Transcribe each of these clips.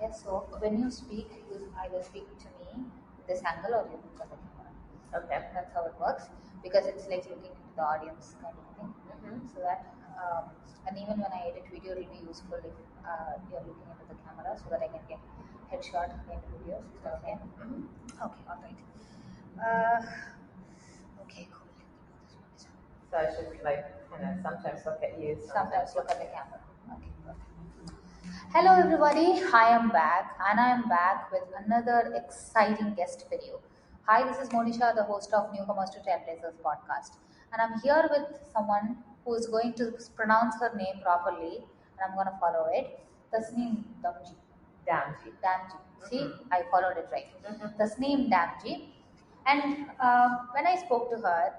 Okay, so when you speak, you either speak to me this angle or you look at the camera. Okay. That's how it works because it's like looking into the audience kind of thing. So that, and even when I edit video, it will be useful if you're looking into the camera so that I can get headshot in the videos. Is that okay? Okay, all right. Okay, cool. So I should sometimes look at you, Sometimes look at the camera. Okay, perfect. Hello everybody, I am back and I am back with another exciting guest for you. Hi, this is Monisha, the host of Newcomers to Trailblazers podcast. And I'm here with someone who is going to pronounce her name properly and I'm going to follow it. Tasneem Damji. Damji. See, I followed it right. Tasneem Damji. And when I spoke to her,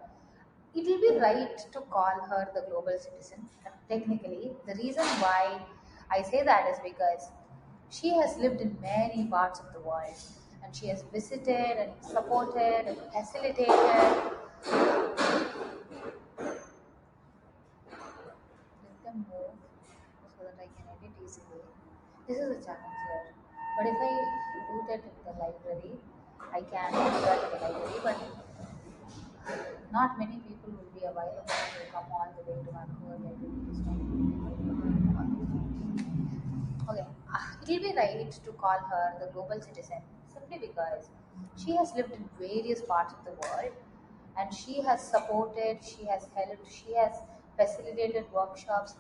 it will be right to call her the global citizen. Technically, the reason why I say that is because she has lived in many parts of the world and she has visited and supported and facilitated. Let them move so that I can edit easily. This is a challenge here. But if I do that in the library, I can do that in the library, but not many people will be available to come all the way to Vancouver library to study. Okay, it will be right to call her the global citizen simply because she has lived in various parts of the world and she has supported, she has helped, she has facilitated workshops.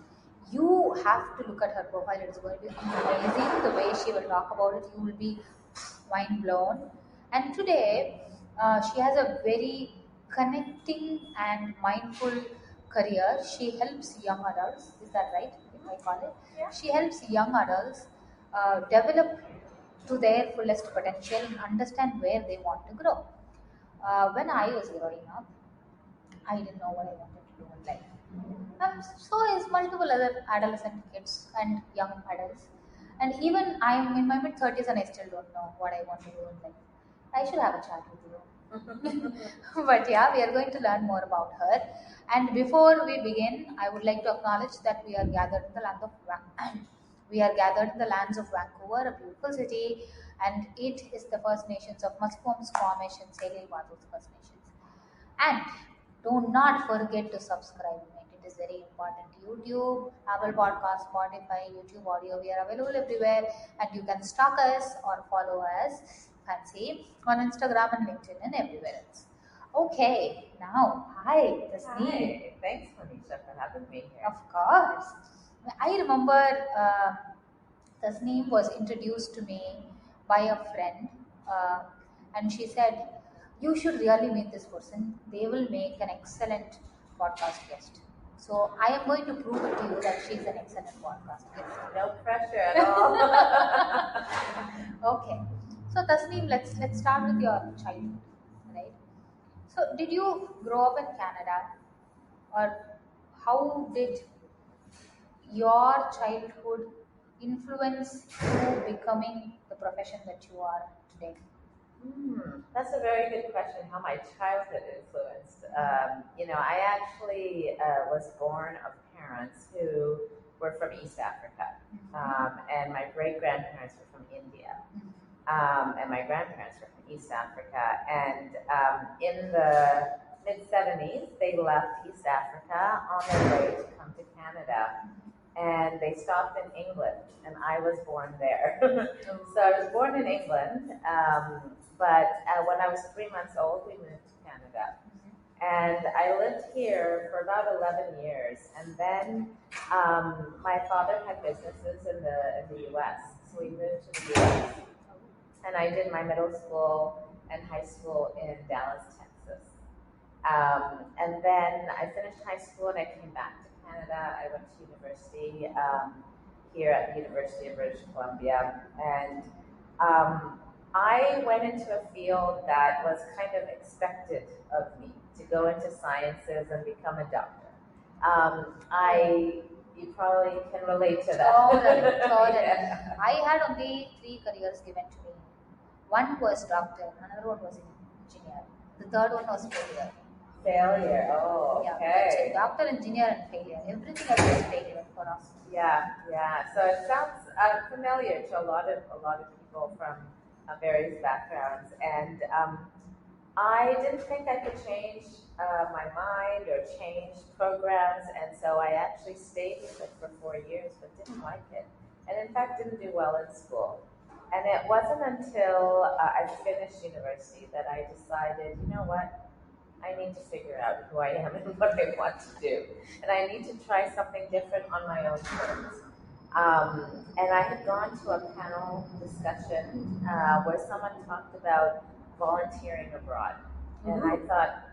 You have to look at her profile, it's going to be amazing the way she will talk about it. You will be mind blown. And today, she has a very connecting and mindful career. She helps young adults, is that right? If I call it? Yeah. She helps young adults develop to their fullest potential and understand where they want to grow. When I was growing up, I didn't know what I wanted to do in life. So is multiple other adolescent kids and young adults. And even I'm in my mid 30s and I still don't know what I want to do in life. I should have a chat with you. But yeah, we are going to learn more about her. And before we begin, I would like to acknowledge that we are gathered in the land of we are gathered in the lands of Vancouver, a beautiful city, and it is the First Nations of Musqueam, Squamish, and Saley First Nations. And do not forget to subscribe. It is very important. YouTube, Apple Podcast, Spotify, YouTube Audio. We are available everywhere, and you can stalk us or follow us. Fancy on Instagram and LinkedIn and everywhere else. Okay, now hi, Tasneem. Hi. Thanks, Monisha, for having me here. Of course, I remember Tasneem was introduced to me by a friend, and she said, "You should really meet this person. They will make an excellent podcast guest." So I am going to prove it to you that she's an excellent podcast guest. No pressure at all. Okay, so Tasneem, let's start with your childhood, right? So did you grow up in Canada, or how did your childhood influence you becoming the profession that you are today? That's a very good question. How my childhood influenced. I actually was born of parents who were from East Africa, and my great grandparents were from India, and my grandparents were from East Africa. And in the mid-70s, they left East Africa on their way to come to Canada. And they stopped in England, and I was born there. So I was born in England, but when I was 3 months old, we moved to Canada. And I lived here for about 11 years. And then my father had businesses in the U.S., so we moved to the U.S. And I did my middle school and high school in Dallas, Texas. And then I finished high school and I came back to Canada. I went to university here at the University of British Columbia, and I went into a field that was kind of expected of me to go into sciences and become a doctor. You probably can relate to that. Totally. Yeah. I had only 3 careers given to me. One was doctor, another one was engineer, the third one was failure. Failure. Oh, Yeah, that's it. okay. Doctor, engineer, and failure. Everything else is failure for us. Yeah, yeah. So it sounds familiar to a lot of people from various backgrounds, and I didn't think I could change my mind or change programs, and so I actually stayed with it for 4 years, but didn't like it, and in fact didn't do well in school. And it wasn't until I finished university that I decided, you know what, I need to figure out who I am and what I want to do, and I need to try something different on my own terms. And I had gone to a panel discussion where someone talked about volunteering abroad. And I thought,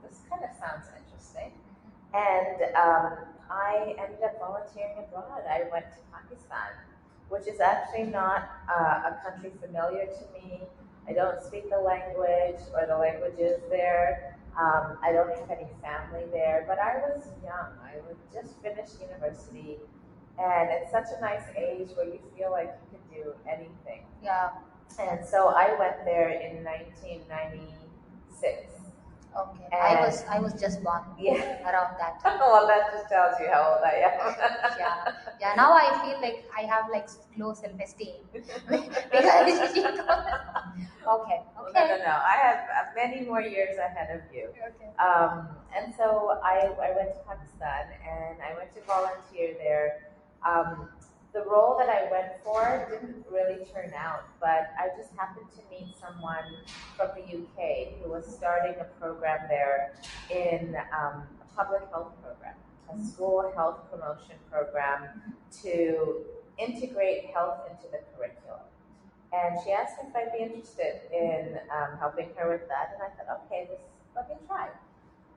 this kind of sounds interesting. And I ended up volunteering abroad. I went to Pakistan, which is actually not a country familiar to me. I don't speak the language or the languages there. I don't have any family there, but I was young. I had just finished university, and it's such a nice age where you feel like you can do anything. Yeah. And so I went there in 1996. Okay. And I was just born yeah. around that. Well, that just tells you how old I am. Yeah. Yeah. Now I feel like I have like low self-esteem because she told us. Okay. Okay. No. I have many more years ahead of you. Okay. And so I went to Pakistan and I went to volunteer there. The role that I went for didn't really turn out, but I just happened to meet someone from the UK who was starting a program there in a public health program, a school health promotion program to integrate health into the curriculum. And she asked me if I'd be interested in helping her with that, and I thought, okay, let me try.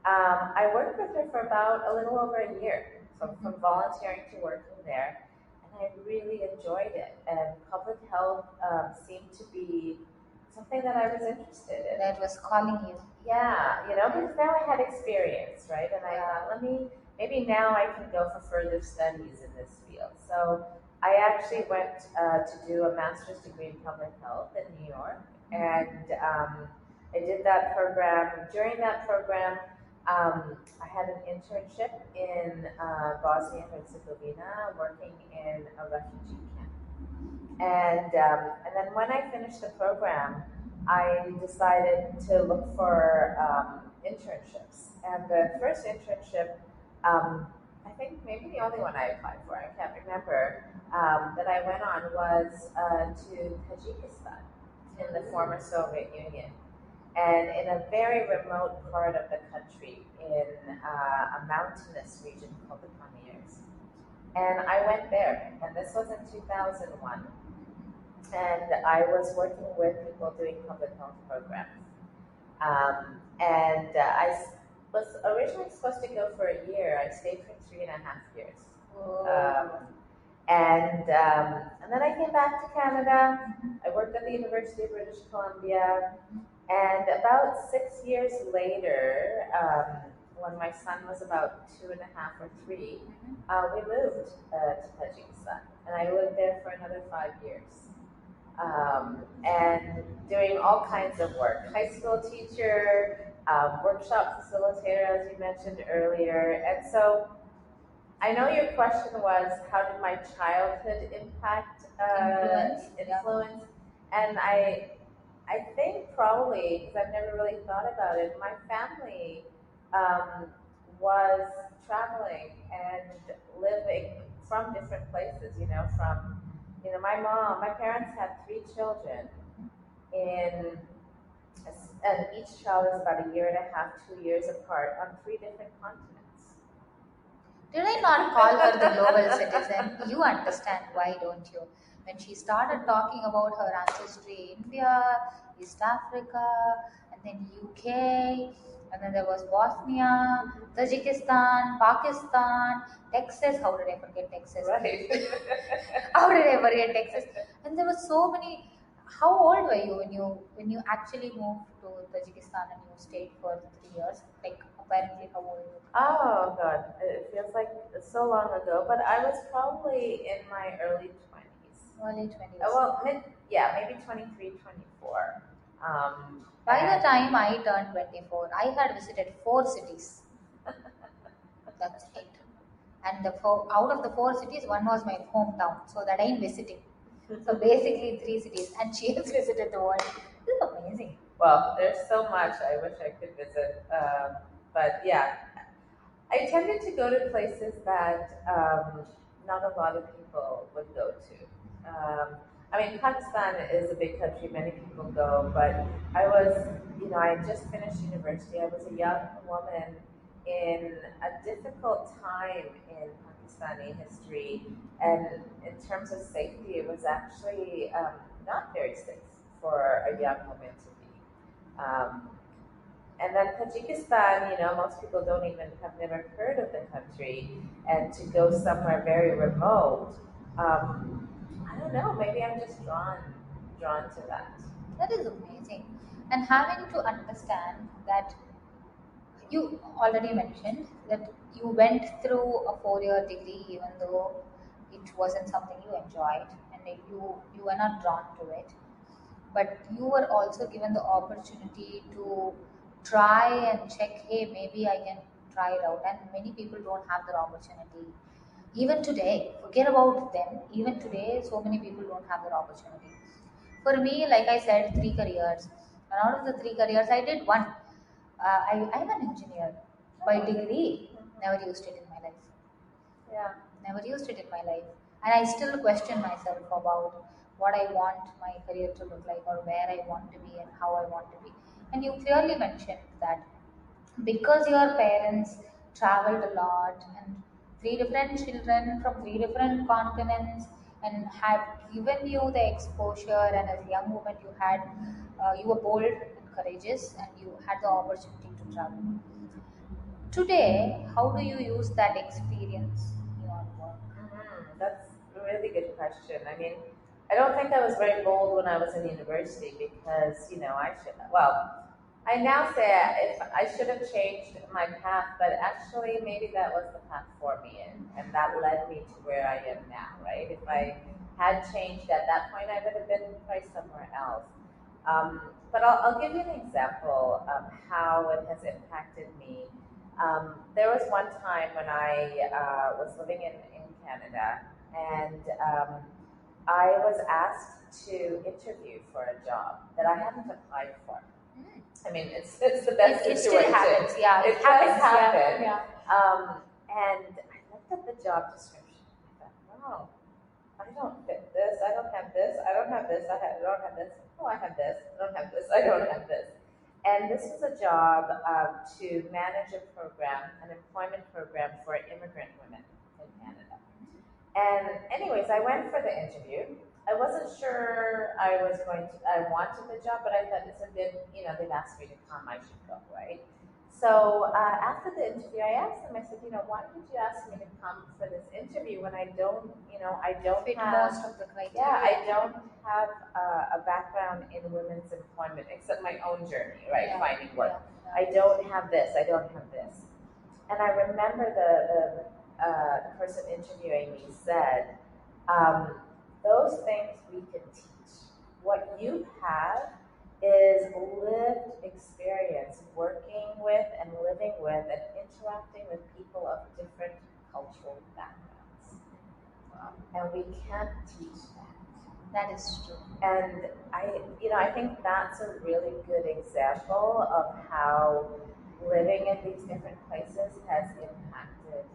I worked with her for about a little over a year, so from volunteering to working there, and I really enjoyed it. And public health seemed to be something that I was interested in. That was calling you. Yeah, because now I had experience, right? And I thought, maybe now I can go for further studies in this field. So I actually went to do a master's degree in public health in New York, and I did that program. During that program, I had an internship in Bosnia and Herzegovina, working in a refugee camp. And then when I finished the program, I decided to look for internships. And the first internship, I think maybe the only one I applied for, I can't remember, that I went on was to Tajikistan in the former Soviet Union. And in a very remote part of the country, in a mountainous region called the Pamirs. And I went there, and this was in 2001. And I was working with people doing public health programs. I was originally supposed to go for a year. I stayed for 3.5 years. And then I came back to Canada. I worked at the University of British Columbia. And about 6 years later, when my son was about 2.5 or 3, we moved to Tajikistan. And I lived there for another 5 years. And doing all kinds of work. High school teacher, workshop facilitator, as you mentioned earlier. And so I know your question was, how did my childhood impact influence? And I think probably, because I've never really thought about it, my family was traveling and living from different places, my parents had 3 children, and each child is about 1.5 years, 2 years apart on 3 different continents. Did I not call her the global citizen? You understand, why don't you? When she started talking about her ancestry, India, East Africa, and then UK, and then there was Bosnia, Tajikistan, Pakistan, Texas. How did I forget Texas? Right. How did I forget Texas? And there were so many. How old were you when you actually moved to Tajikistan and you stayed for 3 years? Like, apparently, how old were you? Oh God, it feels like so long ago. But I was probably in my early 20s. Early 20s. Well, maybe 23, 24. By the And time I turned 24, I had visited four cities. That's it. And out of the four cities, one was my hometown, so that I'm visiting. So basically, three cities, and she has visited the world. This is amazing. well, there's so much I wish I could visit. But yeah, I tended to go to places that not a lot of people would go to. I mean, Pakistan is a big country, many people go, but I was, I had just finished university. I was a young woman in a difficult time in Pakistani history, and in terms of safety, it was actually not very safe for a young woman to be. And then Tajikistan, most people don't even have never heard of the country, and to go somewhere very remote, I don't know. Maybe I'm just drawn to that. That is amazing. And having to understand that you already mentioned that you went through a 4 year degree even though it wasn't something you enjoyed and you were not drawn to it, but you were also given the opportunity to try and check, hey, maybe I can try it out, and many people don't have that opportunity. Even today, forget about them, even today so many people don't have that opportunity. For me, like I said, three careers, and out of the three careers I did one. I'm an engineer by degree, never used it in my life. Yeah. Never used it in my life. And I still question myself about what I want my career to look like, or where I want to be and how I want to be. And you clearly mentioned that because your parents traveled a lot and three different children from three different continents and had given you the exposure, and as a young woman you were bold and courageous and you had the opportunity to travel. Today, how do you use that experience in your work? That's a really good question. I mean, I don't think I was very bold when I was in university because, I now say if I should have changed my path, but actually maybe that was the path for me, and that led me to where I am now, right? If I had changed at that point, I would have been probably somewhere else. But I'll give you an example of how it has impacted me. There was one time when I was living in Canada, and I was asked to interview for a job that I hadn't applied for. I mean, it's the best It situation. still happens, yeah. It happens, does happen. yeah. And I looked at the job description. I thought, wow, I don't fit this. I don't have this. I don't have this. I don't have this. Oh, I have this. I don't have this. I don't have this. And this was a job to manage a program, an employment program for immigrant women in Canada. And anyways, I went for the interview. I wasn't sure I wanted the job, but I thought it's a bit, they've asked me to come, I should go, right? So after the interview, I asked them, I said, why did you ask me to come for this interview when I don't Fit have, most of the criteria. yeah, I don't have a background in women's employment except my own journey, right? Yeah, Finding work. yeah. I don't have this. I don't have this. And I remember the person interviewing me said, those things we can teach. What you have is lived experience working with and living with and interacting with people of different cultural backgrounds. And we can't teach that. That is true. And I think that's a really good example of how living in these different places has impacted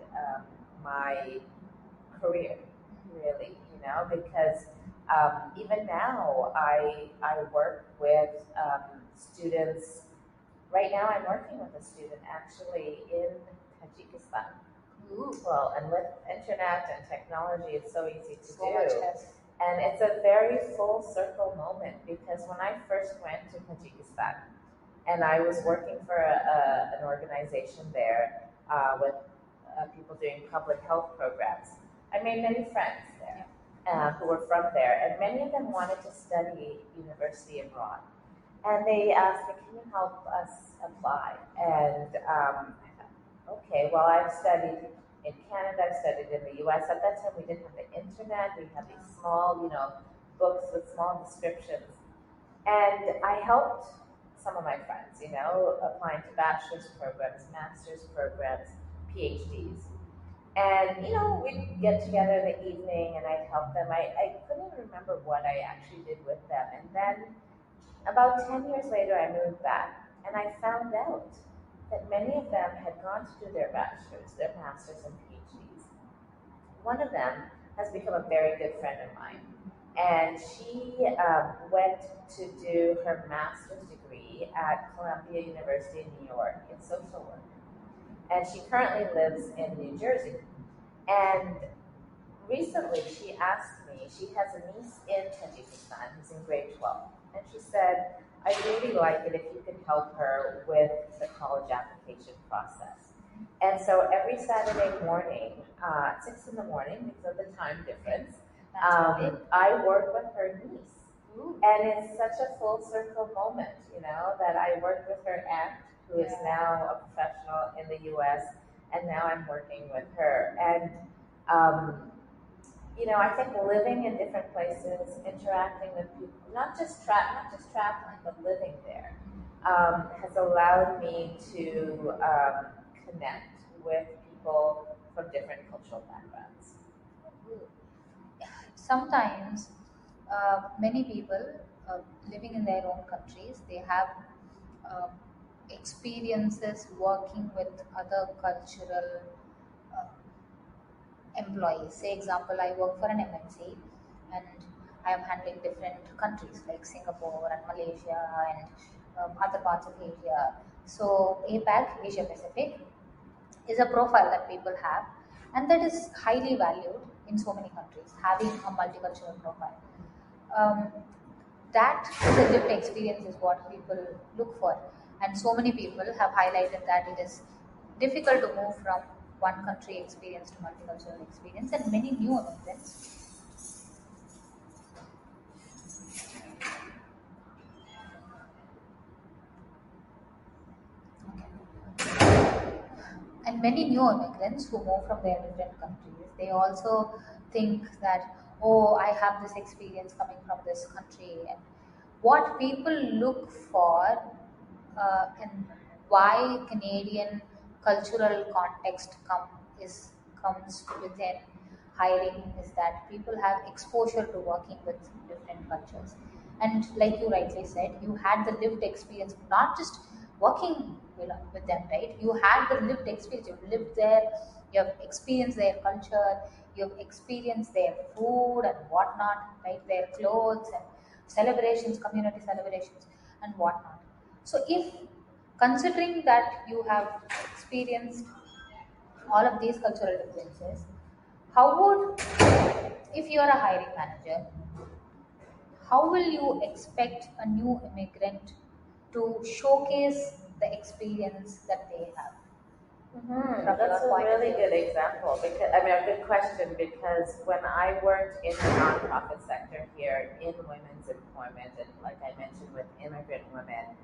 my career, really, because even now I work with students. Right now I'm working with a student actually in Tajikistan. Ooh. Well, and with internet and technology, it's so easy to So do. much has. And it's a very full circle moment because when I first went to Tajikistan and I was working for an organization there with people doing public health programs, I made many friends there who were from there, and many of them wanted to study university abroad. And they asked me, can you help us apply? And I thought, okay, well, I've studied in Canada, I've studied in the US. At that time, we didn't have the internet. We had these small, books with small descriptions. And I helped some of my friends, applying to bachelor's programs, master's programs, PhDs. And, we'd get together in the evening and I'd help them. I couldn't remember what I actually did with them. And then about 10 years later, I moved back and I found out that many of them had gone to do their bachelor's, their master's, and PhDs. One of them has become a very good friend of mine. And she went to do her master's degree at Columbia University in New York in social work. And she currently lives in New Jersey. And recently she asked me, she has a niece in Tajikistan who's in grade 12. And she said, I'd really like it if you could help her with the college application process. And so every Saturday morning, 6 in the morning, because of the time difference, I work with her niece. Ooh. And it's such a full circle moment, that I worked with her aunt, who is now a professional in the US, and now I'm working with her. And, I think living in different places, interacting with people, not just traveling, but living there, has allowed me to connect with people from different cultural backgrounds. Sometimes many people living in their own countries, they have experiences working with other cultural employees. Say example, I work for an MNC and I am handling different countries like Singapore and Malaysia and other parts of Asia. So APAC, Asia Pacific, is a profile that people have, and that is highly valued in so many countries, having a multicultural profile. That the lived experience is what people look for, and so many people have highlighted that it is difficult to move from one country experience to multicultural experience, and many new immigrants who move from their different countries, they also think that, oh, I have this experience coming from this country. And what people look for and why Canadian cultural context comes within hiring is that people have exposure to working with different cultures. And like you rightly said, you had the lived experience, not just working with them, right? You had the lived experience. You've lived there, you have experienced their culture, you've experienced their food and whatnot, right? Their clothes and celebrations, community celebrations and whatnot. So if considering that you have experienced all of these cultural differences, how would, if you are a hiring manager, how will you expect a new immigrant to showcase the experience that they have? That's a really good example, a good question, because when I worked in the nonprofit sector here in women's employment, and like I mentioned with immigrant women,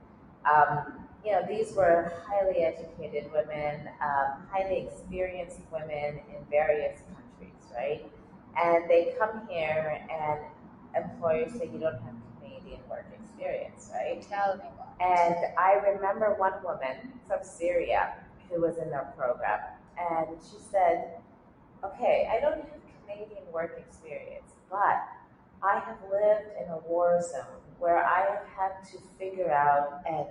these were highly educated women, highly experienced women in various countries, right? And they come here and employers say you don't have Canadian work experience, right? Tell me what. And I remember one woman from Syria who was in their program, and she said, okay, I don't have Canadian work experience, but I have lived in a war zone where I have had to figure out and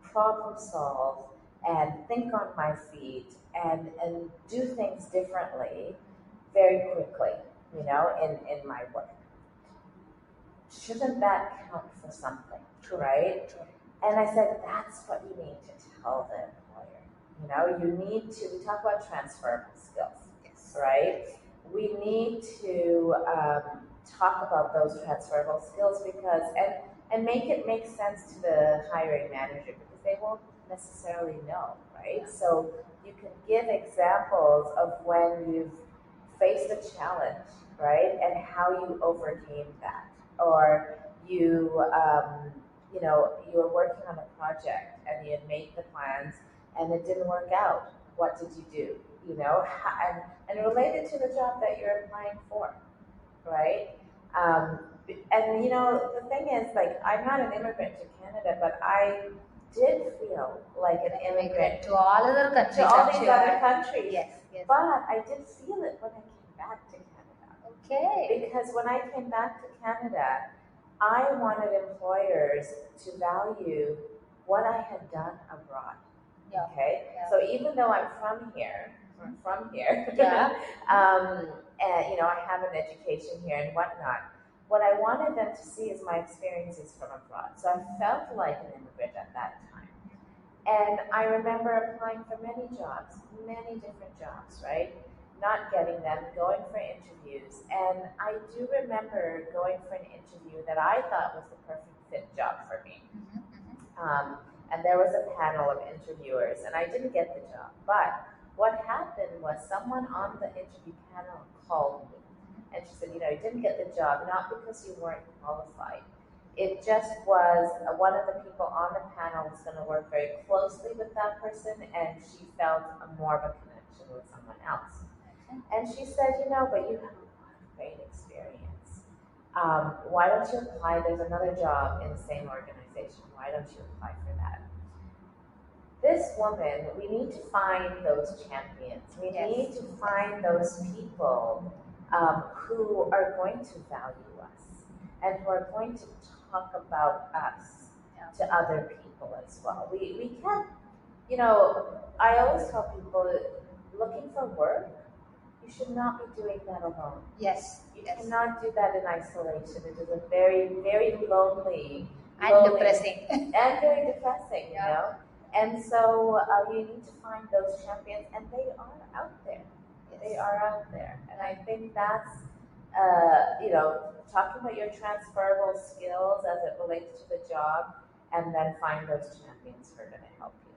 problem solve and think on my feet and do things differently very quickly, in my work. Shouldn't that count for something, right? And I said, that's what you need to tell the employer. You need to, we talk about transferable skills, yes, right? We need to talk about those transferable skills because, and make it make sense to the hiring manager because they won't necessarily know, right? So you can give examples of when you've faced a challenge, right? And how you overcame that. Or you were working on a project and you had made the plans and it didn't work out. What did you do? And related to the job that you're applying for, right? And the thing is, like, I'm not an immigrant to Canada, but I did feel like an immigrant To all other countries, to all I'm these sure. other countries. Yes, yes. But I did feel it when I came back to Canada. Okay. Because when I came back to Canada, I wanted employers to value what I had done abroad. Yeah. Okay. Yeah. So even though I'm from here, Yeah. and I have an education here and whatnot, what I wanted them to see is my experiences from abroad. So I felt like an immigrant at that time. And I remember applying for many jobs, many different jobs, right? Not getting them, going for interviews. And I do remember going for an interview that I thought was the perfect fit job for me. And there was a panel of interviewers, and I didn't get the job. But what happened was someone on the interview panel called me, and she said, you didn't get the job, not because you weren't qualified. It just was one of the people on the panel was going to work very closely with that person, and she felt more of a connection with someone else. And she said, but you have a lot of great experience. Why don't you apply? There's another job in the same organization. Why don't you apply for that? This woman, we need to find those champions. We need to find those people who are going to value us and who are going to talk about us to other people as well. We can't, I always tell people, looking for work, you should not be doing that alone. Yes. You cannot do that in isolation. It is a very, very lonely and depressing. And very depressing, And so you need to find those champions, and they are out there. Yes. They are out there. And I think that's, talking about your transferable skills as it relates to the job, and then find those champions who are going to help you.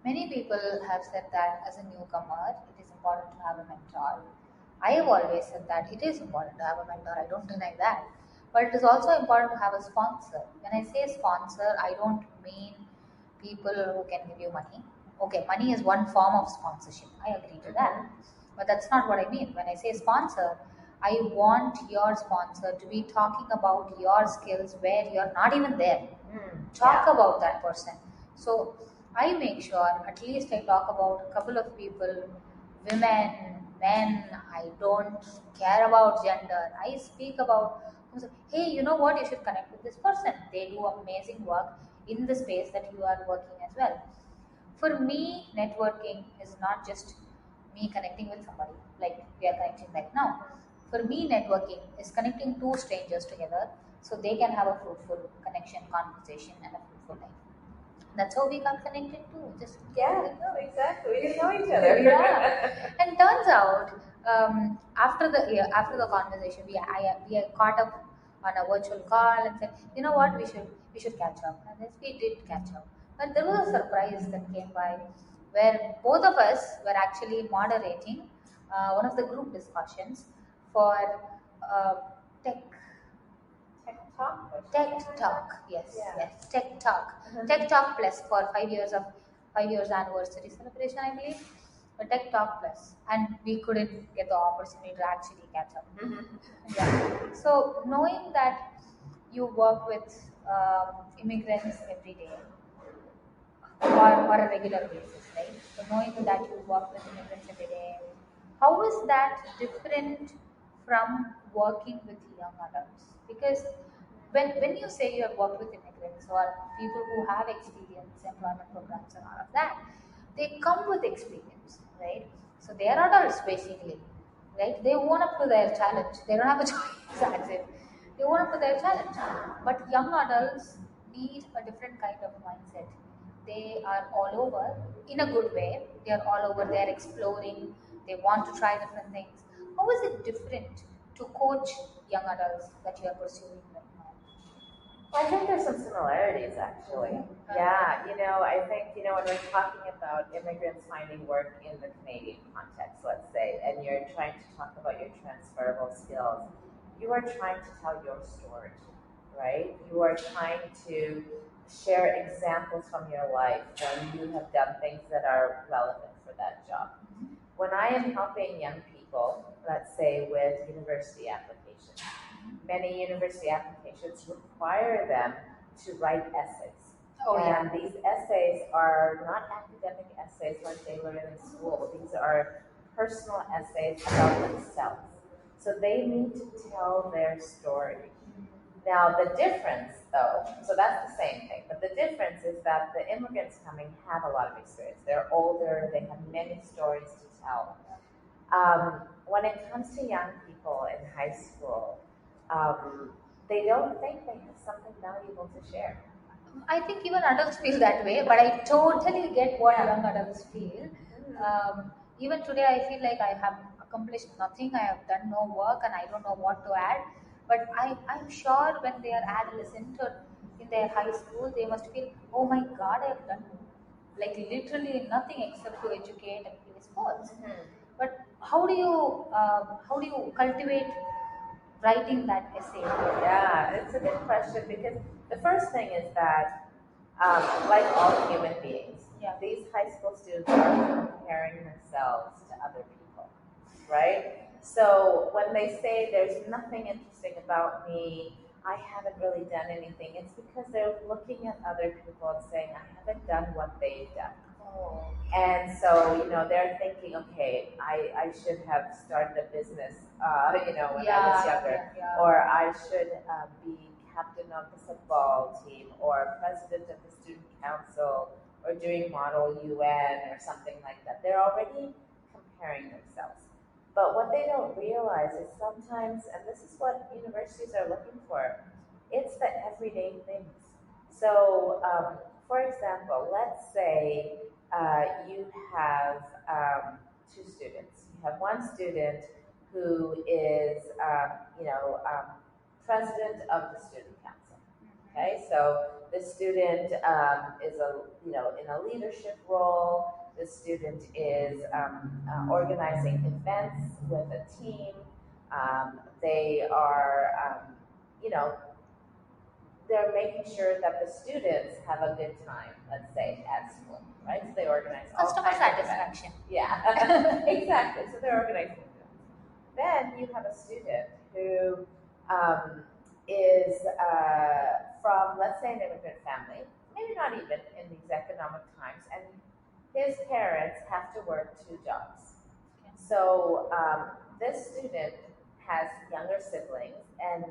Many people have said that as a newcomer, it is important to have a mentor. I have always said that it is important to have a mentor. I don't deny that. But it is also important to have a sponsor. When I say sponsor, I don't mean people who can give you money. Okay, money is one form of sponsorship. I agree to that. But that's not what I mean. When I say sponsor, I want your sponsor to be talking about your skills where you're not even there. Talk about that person. So I make sure at least I talk about a couple of people, women, men. I don't care about gender. I speak about, hey, you know what? You should connect with this person. They do amazing work in the space that you are working as well. For me, networking is not just me connecting with somebody like we are connecting right now. For me, networking is connecting two strangers together so they can have a fruitful connection, conversation, and a fruitful life. That's how we got connected too. Just exactly. We didn't know each other. And turns out after the conversation, we caught up on a virtual call and said, you know what, we should catch up. And yes, we did catch up. But there was a surprise that came by, where both of us were actually moderating one of the group discussions for tech. Tech Talk, yes. Tech Talk. Tech Talk Plus for 5 years anniversary celebration, I believe. A Tech Talk Plus, and we couldn't get the opportunity to actually catch up. Yeah. So knowing that you work with immigrants every day or a regular basis, right? So knowing that you work with immigrants every day, how is that different from working with young adults? Because when you say you have worked with immigrants or people who have experience, employment programs and all of that, they come with experience, right? So they are adults basically, right? They own up to their challenge. They don't have a choice, that's it. They own up to their challenge. But young adults need a different kind of mindset. They are all over in a good way. They are all over. They are exploring. They want to try different things. How is it different to coach young adults that you are pursuing right now? I think there's some similarities actually. Yeah, I think, when we're talking about immigrants finding work in the Canadian context, let's say, and you're trying to talk about your transferable skills, you are trying to tell your story, right? You are trying to share examples from your life when you have done things that are relevant for that job. When I am helping young people, let's say with university applications, many university applications require them to write essays. Oh, And yeah. these essays are not academic essays like they learn in school. These are personal essays about themselves. So they need to tell their story. Now, the difference, though, so that's the same thing, but the difference is that the immigrants coming have a lot of experience. They're older, they have many stories to tell. When it comes to young people in high school, they don't think they have something valuable to share. I think even adults feel that way, but I totally get what Yeah. young adults feel. Even today, I feel like I have accomplished nothing. I have done no work, and I don't know what to add. But I'm sure when they are adolescent or in their high school, they must feel, oh my God, I have done like literally nothing except to educate and play sports. But how do you cultivate writing that essay? Yeah, it's a good question because the first thing is that, like all human beings, Yeah. these high school students are comparing themselves to other people, right? So when they say there's nothing interesting about me, I haven't really done anything, it's because they're looking at other people and saying, I haven't done what they've done. Oh. And so, they're thinking, okay, I should have started a business, when I was younger, or I should be captain of the football team, or president of the student council, or doing model UN, or something like that. They're already comparing themselves. But what they don't realize is sometimes, and this is what universities are looking for, it's the everyday things. So, for example, let's say you have two students. You have one student who is, president of the student council. Okay, so the student is in a leadership role. The student is organizing events with a team. They are, you know, they're making sure that the students have a good time, let's say, at school, right? So they organize all Customer kinds of events. satisfaction. Yeah, exactly. So they're organizing events. Then you have a student who is from, let's say, an immigrant family, maybe not even in these economic times, and his parents have to work two jobs. So this student has younger siblings and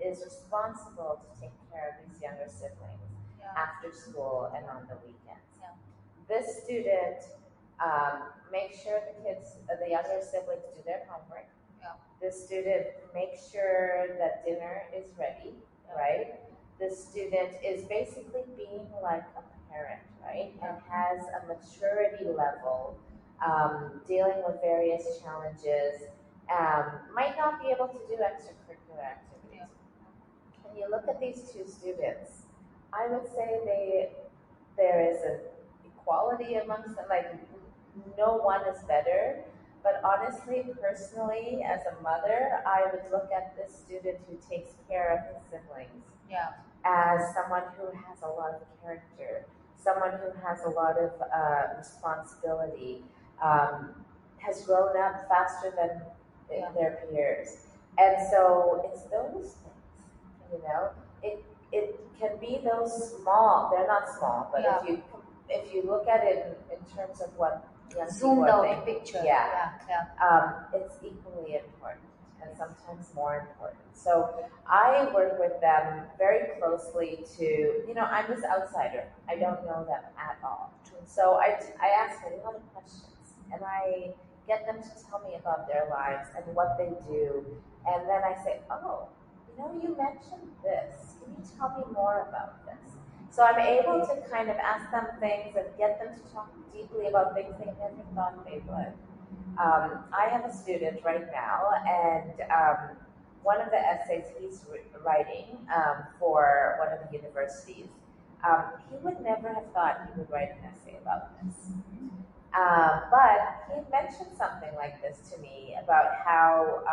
is responsible to take care of these younger siblings after school and on the weekends. This student makes sure the younger siblings do their homework. The student makes sure that dinner is ready, right? The student is basically being like a parent, right? And has a maturity level, dealing with various challenges, might not be able to do extracurricular activities. When you look at these two students, I would say there is an equality amongst them, like no one is better. But honestly, personally, as a mother, I would look at this student who takes care of his siblings as someone who has a lot of character, someone who has a lot of responsibility, has grown up faster than their peers. And so it's those things, it can be those small, they're not small, but if you look at it in terms of what young zoomed people out think, picture. it's equally important and sometimes more important. So I work with them very closely to, I'm this outsider. I don't know them at all. So I ask a lot of questions and I get them to tell me about their lives and what they do. And then I say, oh, you mentioned this. Can you tell me more about this? So I'm able to kind of ask them things and get them to talk deeply about things they never thought they would. I have a student right now, and one of the essays he's writing for one of the universities, he would never have thought he would write an essay about this. But he mentioned something like this to me about how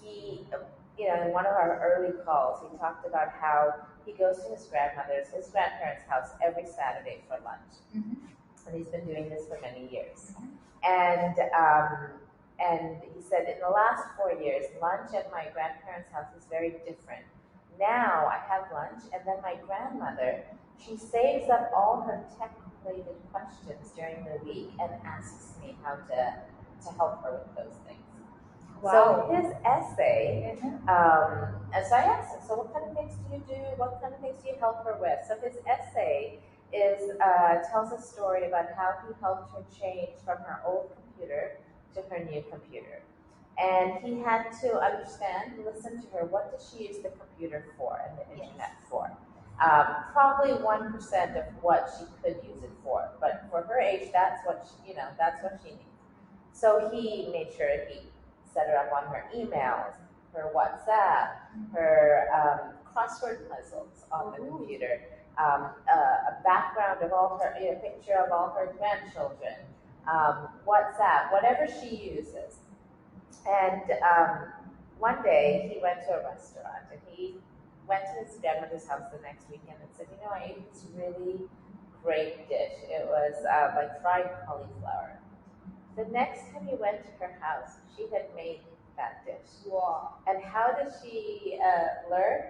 he, in one of our early calls, he talked about how he goes to his grandparents' house every Saturday for lunch. And he's been doing this for many years. And And he said, in the last 4 years, lunch at my grandparents' house is very different. Now I have lunch, and then my grandmother, she saves up all her tech-related questions during the week and asks me how to help her with those things. Wow. So his essay, and so I asked him, so what kind of things do you do? What kind of things do you help her with? So his essay tells a story about how he helped her change from her old computer to her new computer. And he had to understand, listen to her, what does she use the computer for and the internet for? Probably 1% of what she could use it for, but for her age, that's what she needs. So he made sure he set her up on her emails, her WhatsApp, her crossword puzzles on the computer, a background of all her, a picture of all her grandchildren, WhatsApp, whatever she uses. And one day he went to a restaurant and he went to his grandmother's house the next weekend and said, I ate this really great dish. It was like fried cauliflower. The next time he went to her house, she had made that dish. Wow. And how did she learn?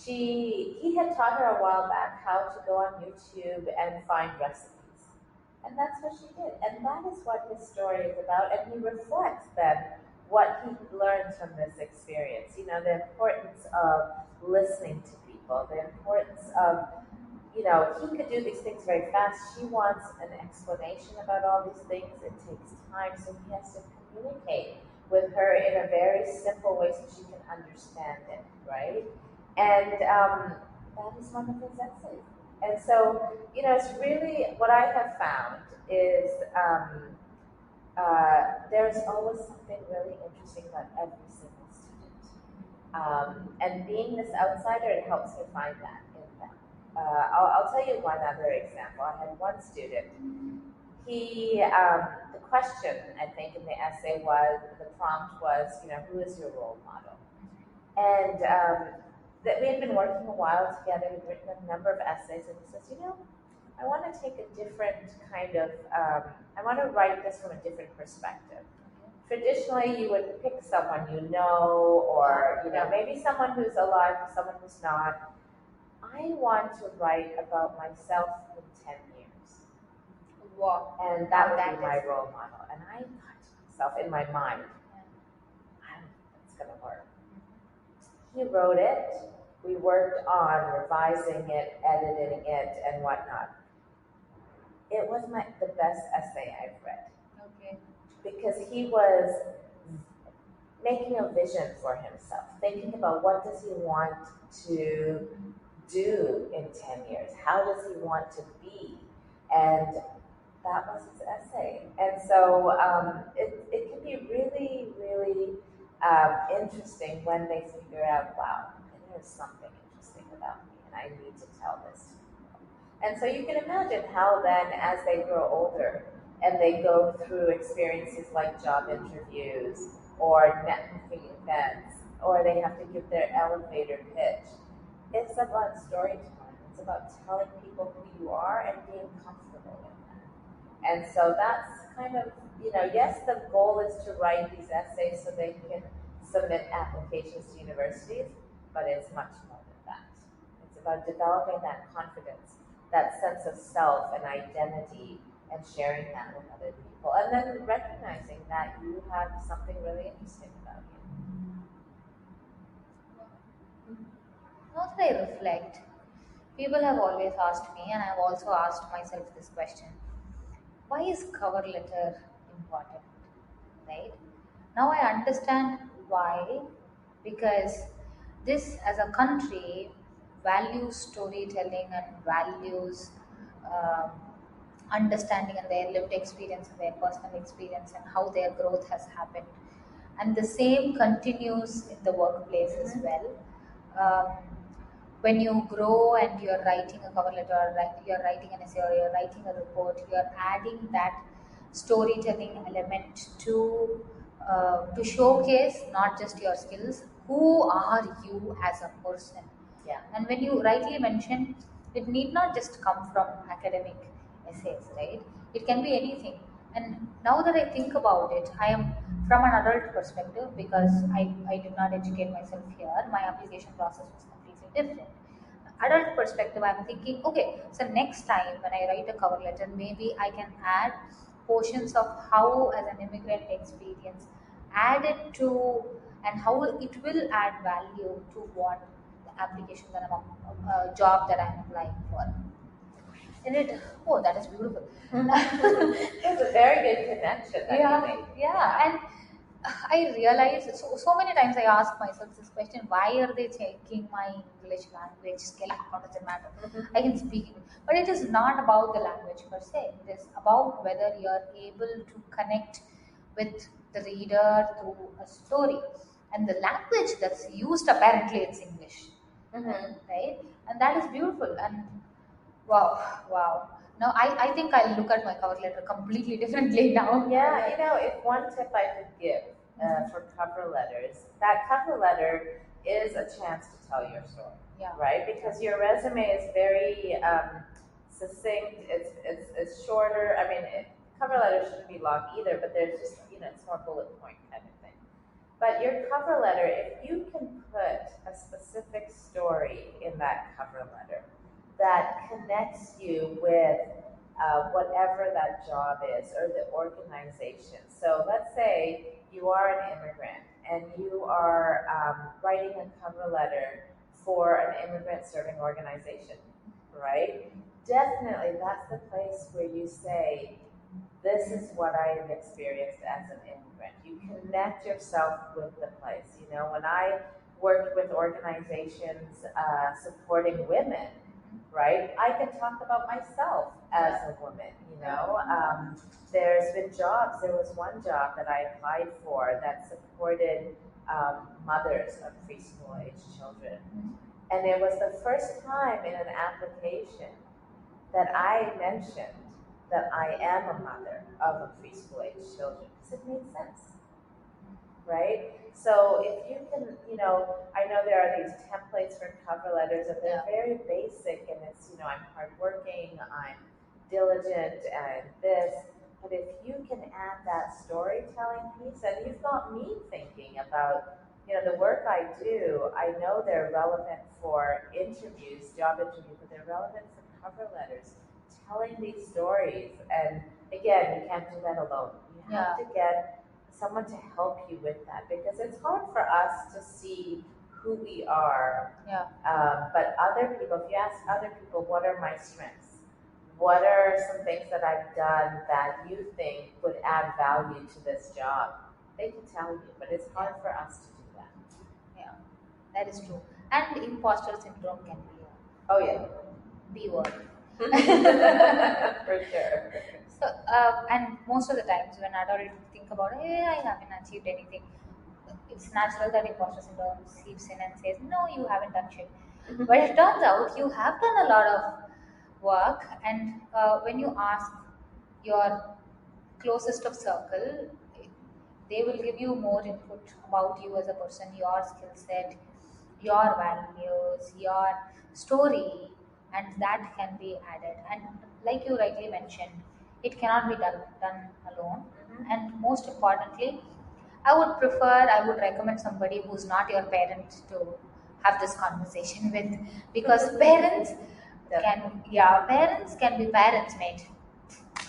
He had taught her a while back how to go on YouTube and find recipes. And that's what she did. And that is what his story is about. And he reflects then what he learns from this experience. The importance of listening to people, the importance of, he could do these things very fast. She wants an explanation about all these things. It takes time, so he has to communicate with her in a very simple way so she can understand it, right? And that is one of his essays. And so, it's really, what I have found is there's always something really interesting about every single student. And being this outsider, it helps me find that in them. I'll tell you one other example. I had one student. The question, I think, in the essay the prompt was, who is your role model? And that we had been working a while together. We'd written a number of essays, and he says, I want to take a different kind of, I want to write this from a different perspective. Traditionally, you would pick someone or maybe someone who's alive, someone who's not. I want to write about myself in 10 years. Wow. And that would be my role model. And I thought to myself in my mind, I don't think that's going to work. He wrote it. We worked on revising it, editing it, and whatnot. It was the best essay I've read. Okay. Because he was making a vision for himself, thinking about what does he want to do in 10 years? How does he want to be? And that was his essay. And so it can be really, really interesting when they figure out, wow, there's something interesting about me and I need to tell this to people. And so you can imagine how then as they grow older and they go through experiences like job interviews or networking events, or they have to give their elevator pitch, it's about storytelling. It's about telling people who you are and being comfortable in that. And so that's kind of, yes, the goal is to write these essays so they can submit applications to universities, but it's much more than that. It's about developing that confidence, that sense of self and identity, and sharing that with other people. And then recognizing that you have something really interesting about you. Now that I reflect, people have always asked me, and I've also asked myself this question: why is cover letter important? Right? Now I understand why, because this as a country values storytelling and values um, understanding and their lived experience and their personal experience and how their growth has happened. And the same continues in the workplace as well. Um, when you grow and you're writing a cover letter, or you're writing an essay, or you're writing a report, you're adding that storytelling element to showcase not just your skills, who are you as a person. Yeah. And when you rightly mentioned, it need not just come from academic essays, right? It can be anything. And now that I think about it, I am from an adult perspective, because I did not educate myself here, my application process was completely different. Adult perspective, I'm thinking, okay, so next time when I write a cover letter, maybe I can add portions of how, as an immigrant experience, add it to, and how it will add value to what the application that job that I'm applying for. And it, oh, that is beautiful. It's a very good connection that you Yeah, made. yeah, and I realize so many times I ask myself this question: why are they checking my English language skill? How does it matter? Mhm. I can speak it, but it is not about the language per se. It is about whether you are able to connect with the reader through a story, and the language that's used apparently it's English, Mhm. right? And that is beautiful. And wow, wow. Now I think I'll look at my cover letter completely differently now. Yeah, if one tip I could give for cover letters, that cover letter is a chance to tell your story, Yeah. right? Because your resume is very succinct. It's shorter. I mean, cover letter shouldn't be long either, but there's just it's more bullet point kind of thing. But your cover letter, if you can put a specific story in that cover letter that connects you with whatever that job is or the organization. So let's say you are an immigrant and you are writing a cover letter for an immigrant serving organization, right? Definitely, that's the place where you say, this is what I have experienced as an immigrant. You connect yourself with the place. When I worked with organizations supporting women, right, I can talk about myself as a woman. There's been jobs. There was one job that I applied for that supported mothers of preschool age children. And it was the first time in an application that I mentioned that I am a mother of a preschool age children because it made sense, right? So if you can, I know there are these templates for cover letters and they're very basic and it's, I'm hardworking, I'm diligent and this, but if you can add that storytelling piece, and you've got me thinking about, the work I do, I know they're relevant for interviews, job interviews, but they're relevant for cover letters, telling these stories. And again, you can't do that alone. You have to get someone to help you with that because it's hard for us to see who we are. Yeah. But other people, if you ask other people, what are my strengths? What are some things that I've done that you think would add value to this job? They can tell you, but it's hard for us to do that. Yeah, that is true. And imposter syndrome can be Oh yeah, B word. for sure. So, and most of the times when adults think about, hey, I haven't achieved anything, it's natural that imposter syndrome seeps in and says, no, you haven't done shit. But it turns out you have done a lot of work, and when you ask your closest of circle, they will give you more input about you as a person, your skill set, your values, your story, and that can be added. And like you rightly mentioned, it cannot be done alone. And most importantly, I would recommend somebody who's not your parent to have this conversation with, because parents can be parents, mate.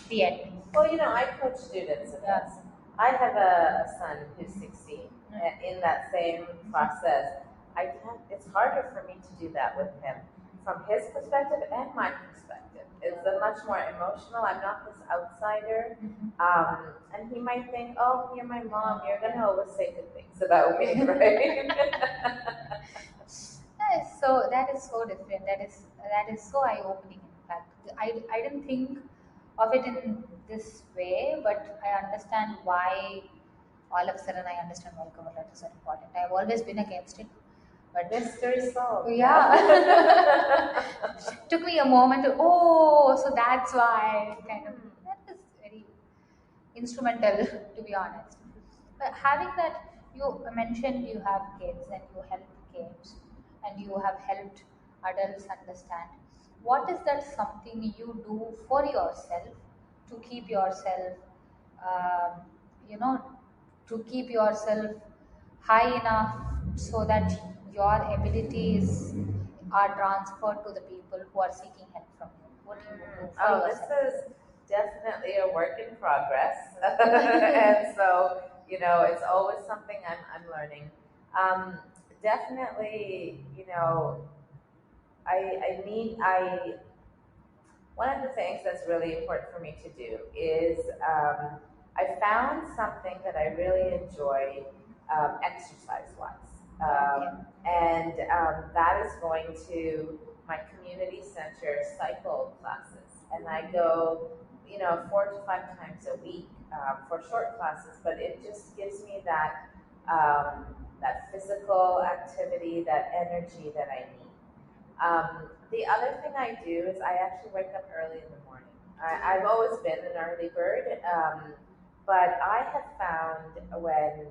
The end. Well, I coach students in this. I have a son who's 16. And in that same process, it's harder for me to do that with him from his perspective and my perspective. It's a much more emotional. I'm not this outsider. And he might think, oh, you're my mom. You're going to always say good things about me, right? That is so different. That is so eye opening. In fact, I didn't think of it in this way, but I understand why. All of a sudden, I understand why cover letters are important. I've always been against it, but Mystery solved. Yeah, took me a moment to, so that's why. Kind of, that is very instrumental, to be honest. But having that, you mentioned you have kids and you help kids and you have helped adults understand. What is that something you do for yourself to keep yourself, um, you know, to keep yourself high enough so that your abilities are transferred to the people who are seeking help from you? What do you do for Oh, this yourself? is definitely a work in progress. And so, it's always something I'm learning. Um, Definitely, one of the things that's really important for me to do is I found something that I really enjoy exercise wise. Okay. And that is going to my community center cycle classes. And I go, 4 to 5 times a week for short classes, but it just gives me that physical activity, that energy that I need. The other thing I do is I actually wake up early in the morning. I've always been an early bird, but I have found when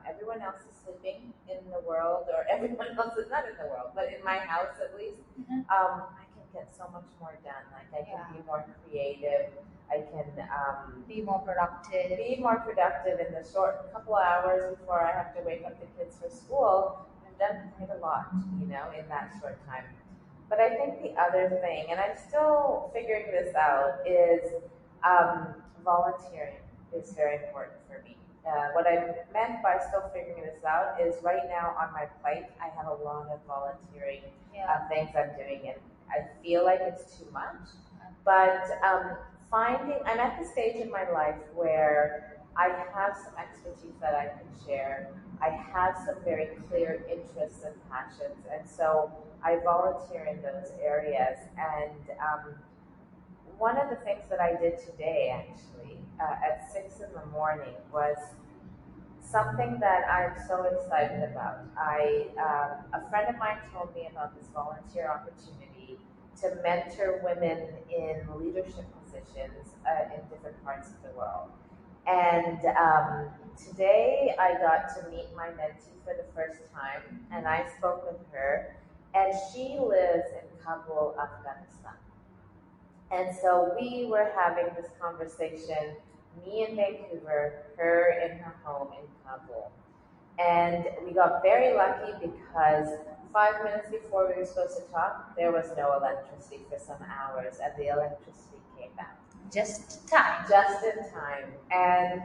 everyone else is sleeping in the world, or everyone else is not in the world, but in my house at least, I can get so much more done. Like I can be more creative. I can Be more productive. in the short couple hours before I have to wake up the kids for school. I've done quite a lot, in that short time. But I think the other thing, and I'm still figuring this out, is volunteering is very important for me. What I meant by still figuring this out is right now on my plate, I have a lot of volunteering things I'm doing, and I feel like it's too much. But I'm at the stage in my life where I have some expertise that I can share. I have some very clear interests and passions, and so I volunteer in those areas. And one of the things that I did today, actually, at 6 in the morning, was something that I'm so excited about. A friend of mine told me about this volunteer opportunity to mentor women in leadership positions in different parts of the world. And today I got to meet my mentee for the first time, and I spoke with her, and she lives in Kabul, Afghanistan. And so we were having this conversation, me in Vancouver, her in her home in Kabul. And we got very lucky because 5 minutes before we were supposed to talk, there was no electricity for some hours, and the electricity came back. Just time. Just in time. And,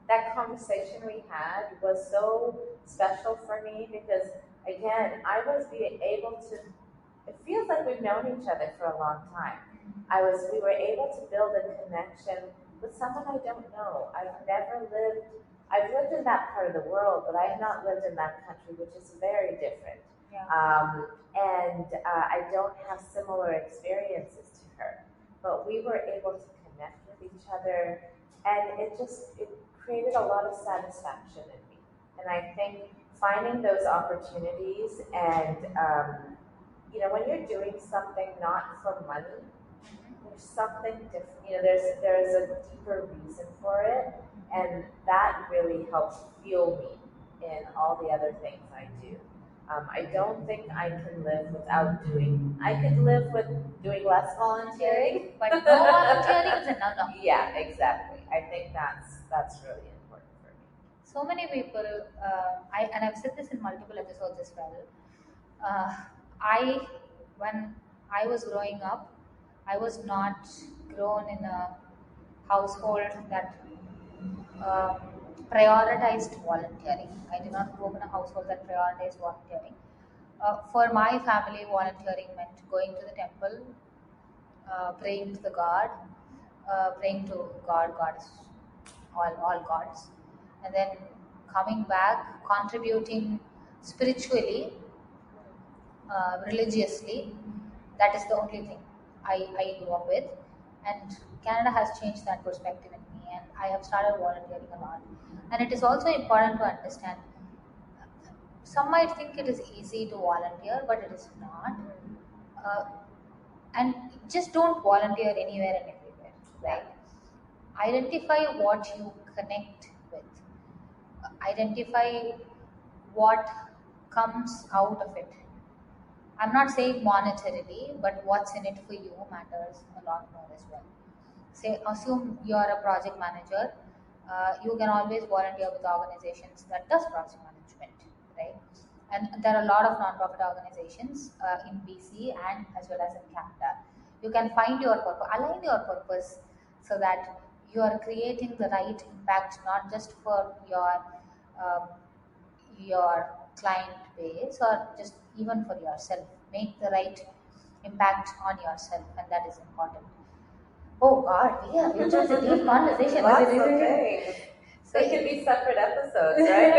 that conversation we had was so special for me because, again, I was being able to, it feels like we've known each other for a long time. We were able to build a connection with someone I don't know. I've lived in that part of the world, but I have not lived in that country, which is very different. Yeah. And I don't have similar experiences to her, but we were able to connect with each other, and it created a lot of satisfaction in me. And I think finding those opportunities and when you're doing something not for money, there's something different. There's a deeper reason for it, and that really helps fuel me in all the other things I do. I don't think I can live without doing. I could live with doing less volunteering, but no volunteering is another. Yeah, exactly. I think that's really important for me. So many people, I've said this in multiple episodes as well. When I was growing up, I was not grown in a household that uh, prioritized volunteering. I did not grow up in a household that prioritized volunteering. For my family, volunteering meant going to the temple, praying to the God, praying to God, gods, all gods, and then coming back, contributing spiritually, religiously. That is the only thing I grew up with, and Canada has changed that perspective in me, and I have started volunteering a lot. And it is also important to understand. Some might think it is easy to volunteer, but it is not. Uh, and just don't volunteer anywhere and everywhere, right? Identify what you connect with. Identify what comes out of it. I'm not saying monetarily, but what's in it for you matters a lot more as well. Say, assume you're a project manager You can always volunteer with organizations that does project management, right? And there are a lot of non-profit organizations in BC and as well as in Canada. You can find your purpose, align your purpose so that you are creating the right impact, not just for um, your client base or just even for yourself. Make the right impact on yourself, and that is important. Oh God, yeah, it's just a deep conversation. Lots Isn't of it? things. So They could be separate episodes, right?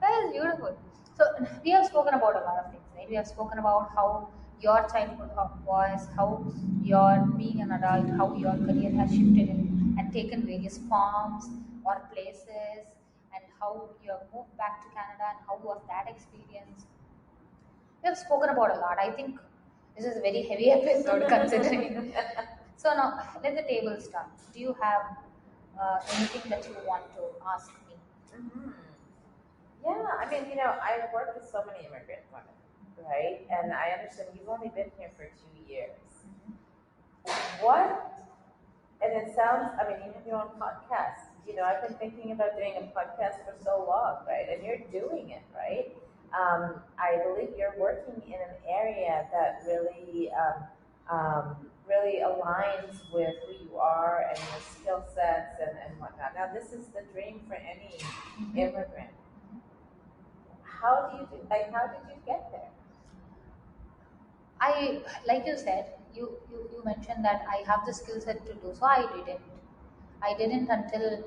that is beautiful. So we have spoken about a lot of things, right? We have spoken about how your childhood was, how your being an adult, how your career has shifted and taken various forms or places, and how you have moved back to Canada and how was that experience. We have spoken about a lot. I think this is a very heavy episode considering. So now let the table start. Do you have anything that you want to ask me? Mhm. Yeah, I mean, I've worked with so many immigrant women, right? And I understand you've only been here for 2 years. What, and it sounds, I mean, you have your own podcast. I've been thinking about doing a podcast for so long, right? And you're doing it, right? I believe you're working in an area that really aligns with who you are and your skill sets and whatnot. Now, this is the dream for any immigrant. How did you get there? I, like you said, you mentioned that I have the skill set to do so. I didn't. I didn't until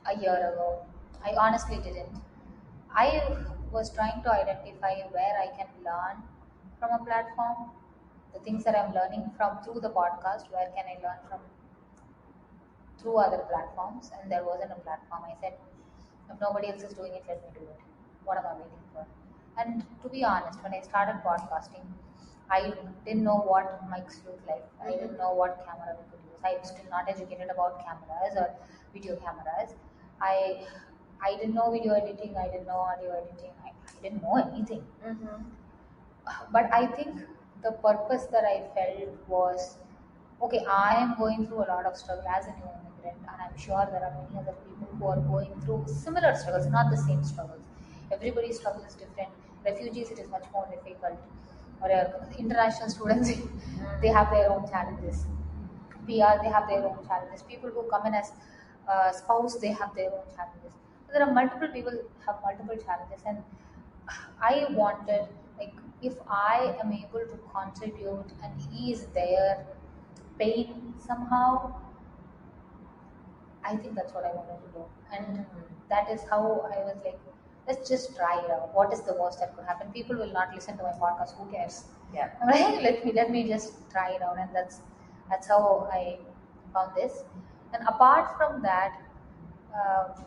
a year ago. I honestly didn't. I was trying to identify where I can learn from a platform, the things that I'm learning from through the podcast, where can I learn from through other platforms, and there wasn't a platform. I said, if nobody else is doing it, let me do it. What am I waiting for? And to be honest, when I started podcasting, I didn't know what mics look like. I didn't know what camera we could use. I'm still not educated about cameras or video cameras. I I didn't know video editing. I didn't know audio editing. I didn't know anything. Mm-hmm. But I think the purpose that I felt was okay, I am going through a lot of struggle as a new immigrant, and I'm sure there are many other people who are going through similar struggles, not the same struggles. Everybody's struggle is different. Refugees, it is much more difficult. Or international students, they have their own challenges. PR, they have their own challenges. People who come in as spouse, they have their own challenges. So there are multiple people have multiple challenges, and I wanted, like, if I am able to contribute and ease their pain somehow, I think that's what I wanted to do. And that is how I was like, let's just try it out. What is the worst that could happen? People will not listen to my podcast. Who cares? Yeah. Right? Let me just try it out, and that's how I found this. And apart from that, um,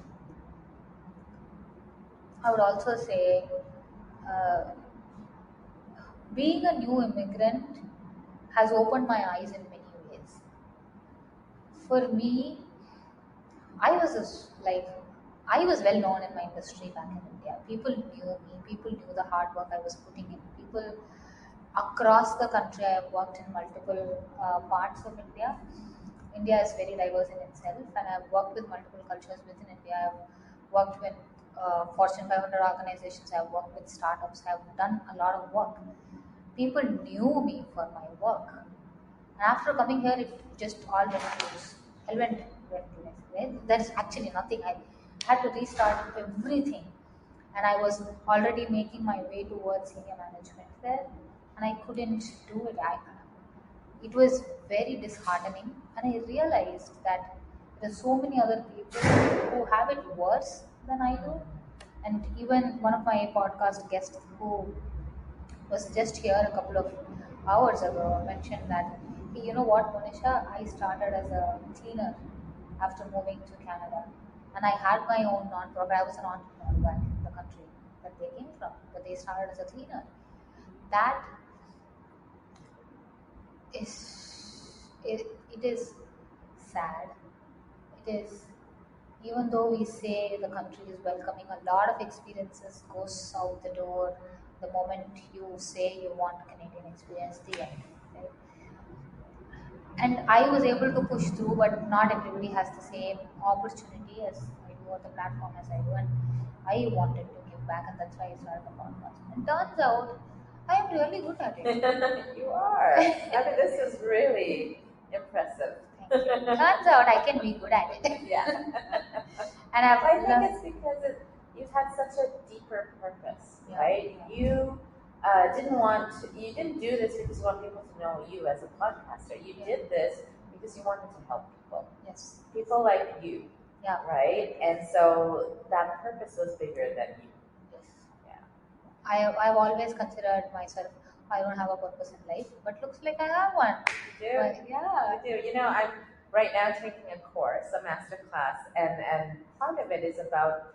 I would also say, uh, being a new immigrant has opened my eyes in many ways. For me, I was like, I was well known in my industry back in India. People knew me. People knew the hard work I was putting in. People across the country. I have worked in multiple parts of India. India is very diverse in itself, and I've worked with multiple cultures within India. I've worked with Fortune 500 organizations. I've worked with startups. I've done a lot of work. People knew me for my work. And after coming here, it just all went to hell went to next. Right? That's actually nothing. I had to restart everything, and I was already making my way towards senior management there, and I couldn't do it. It was very disheartening, and I realized that there are so many other people who have it worse than I do. And even one of my podcast guests who was just here a couple of hours ago mentioned that, "Hey, you know what, Monisha, I started as a cleaner after moving to Canada, and I had my own non-profit. I was an entrepreneur back in the country that they came from, but they started as a cleaner. That it is sad. It is, even though we say the country is welcoming, a lot of experiences goes out the door the moment you say you want Canadian experience. The end, right? and I was able to push through, but not everybody has the same opportunity as I do, or the platform as I do, and I wanted to give back, and that's why I started the podcast. And turns out I am really good at it. You are. I mean, this is really impressive. Thank you. Turns out I can be good at it. Yeah. And I've I think learned. it's because you've had such a deeper purpose, Yeah. right? You you didn't do this because you want people to know you as a podcaster. You did this because you wanted to help people. Yes. People like you, Yeah. right? And so that purpose was bigger than you. Yes. Yeah. I've always considered myself, I don't have a purpose in life, but looks like I have one. You do. But yeah. You do. You know, I'm right now taking a course, a master class, and part of it is about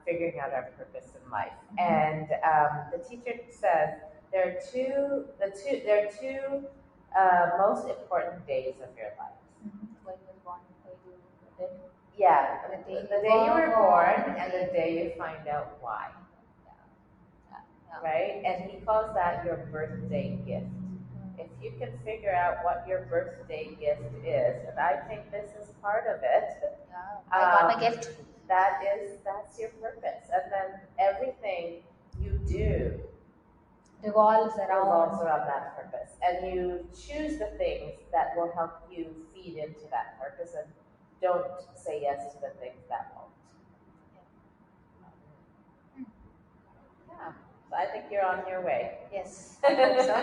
figuring out our purpose in life. And the teacher says there are two most important days of your life. When you was born, when you did. Yeah, The day the you day you were were born born, and the day you find out why, Yeah. right? And he calls that your birthday gift. If you can figure out what your birthday gift is, and I think this is part of it, Yeah. I got my gift. that's your purpose. And then everything you do Revolves revolves around. around that purpose. And you choose the things that will help you feed into that purpose and don't say yes to the things that won't. Yeah. So I think you're on your way. Yes. I hope so.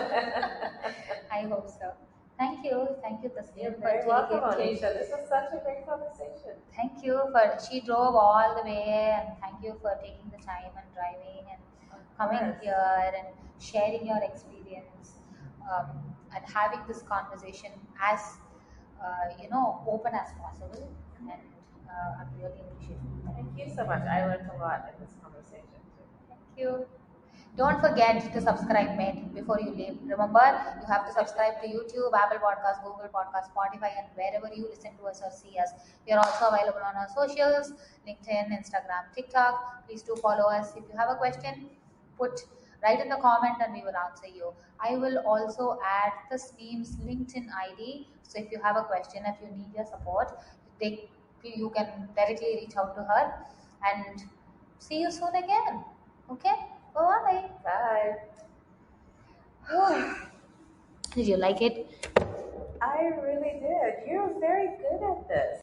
I hope so. Thank you, Tasneem, You're for very welcome, taking. Monisha. This was such a great conversation. Thank you for, she drove all the way, and thank you for taking the time and driving and coming course. here and sharing your experience, and having this conversation as open as possible. And I'm really appreciative. Thank you so much. I learned a lot in this conversation too. Thank you. Don't forget to subscribe, mate, before you leave. Remember, you have to subscribe to YouTube, Apple Podcasts, Google Podcasts, Spotify, and wherever you listen to us or see us. We are also available on our socials, LinkedIn, Instagram, TikTok. Please do follow us. If you have a question, write in the comment and we will answer you. I will also add the Steam's LinkedIn ID. So if you have a question, if you need your support, you can directly reach out to her. And see you soon again. Okay? Bye. Bye. Did you like it? I really did. You're very good at this.